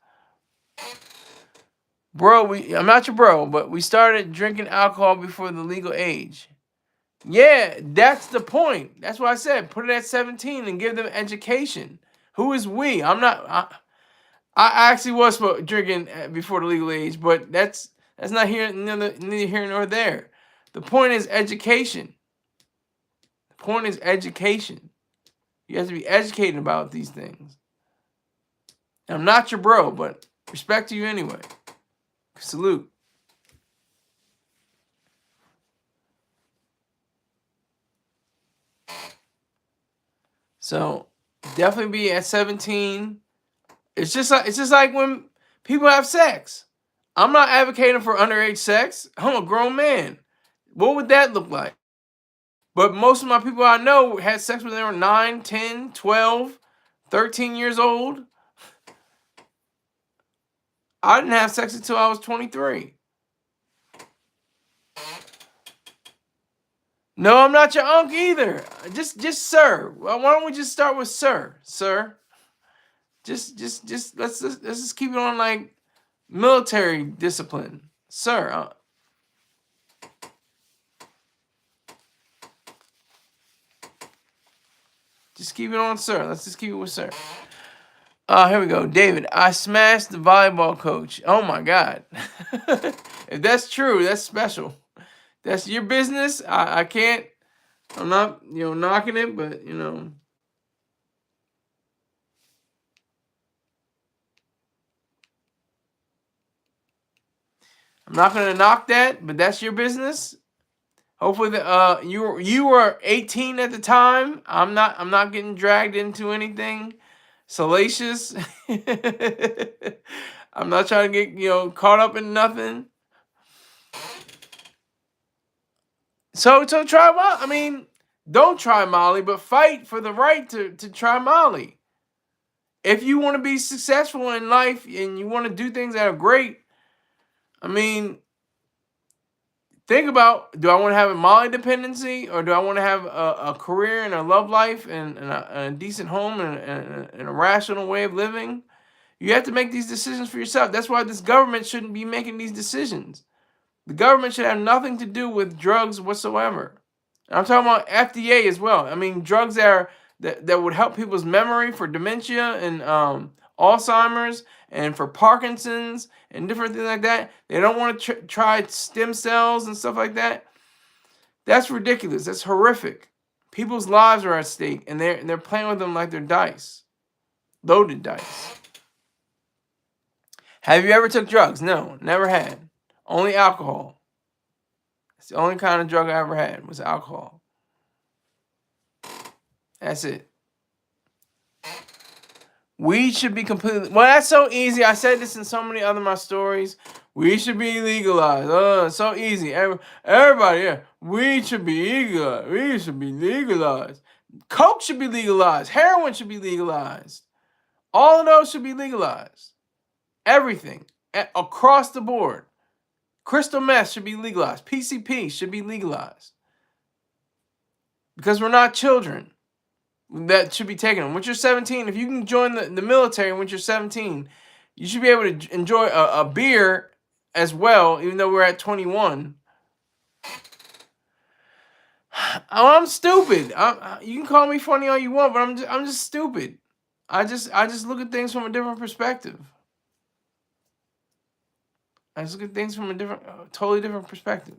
Bro, I'm not your bro, but we started drinking alcohol before the legal age. Yeah, that's the point. That's why I said put it at 17 and give them education. Who is we? I'm not. I actually was drinking before the legal age, but that's not neither here nor there. The point is education. The point is education. You have to be educated about these things. And I'm not your bro, but respect to you anyway. Salute. So definitely be at 17. It's just like when people have sex. I'm not advocating for underage sex. I'm a grown man. What would that look like? But most of my people I know had sex when they were 9, 10, 12, 13 years old. I didn't have sex until I was 23. No, I'm not your unk either. Just sir. Well, why don't we just start with sir? Sir. Just let's just keep it on like military discipline. Sir. Just keep it on sir. Let's just keep it with sir. Here we go. David, I smashed the volleyball coach. Oh my God. If that's true, that's special. That's your business. I can't, I'm not, you know, knocking it, but, you know. I'm not going to knock that, but that's your business. Hopefully you were 18 at the time. I'm not getting dragged into anything salacious. I'm not trying to get, you know, caught up in nothing. So try Molly. I mean, don't try Molly, but fight for the right to try Molly. If you want to be successful in life and you want to do things that are great, I mean, think about, do I want to have a Molly dependency or do I want to have a career and a love life and a decent home and a rational way of living? You have to make these decisions for yourself. That's why this government shouldn't be making these decisions. The government should have nothing to do with drugs whatsoever. And I'm talking about FDA as well. I mean, drugs that would help people's memory for dementia and Alzheimer's and for Parkinson's and different things like that. They don't want to try stem cells and stuff like that. That's ridiculous. That's horrific. People's lives are at stake, and they're playing with them like they're dice, loaded dice. Have you ever took drugs? No, never had. Only alcohol. It's the only kind of drug I ever had was alcohol. That's it. Weed should be completely... Well, that's so easy. I said this in so many other my stories. Weed should be legalized. So easy. Everybody, yeah. Weed should be legalized. Weed should be legalized. Coke should be legalized. Heroin should be legalized. All of those should be legalized. Everything. Across the board. Crystal meth should be legalized. PCP should be legalized. Because we're not children. That should be taken. Once you're 17, if you can join the military once you're 17, you should be able to enjoy a beer as well, even though we're at 21. I'm stupid. You can call me funny all you want, but I'm just stupid. I just look at things from a different perspective. I just look at things from a totally different perspective.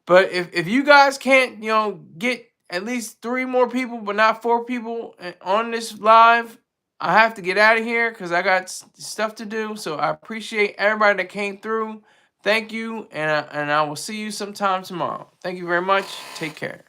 But if you guys can't, get at least 3 more people, but not 4 people on this live, I have to get out of here because I got stuff to do. So I appreciate everybody that came through. Thank you, and I will see you sometime tomorrow. Thank you very much. Take care.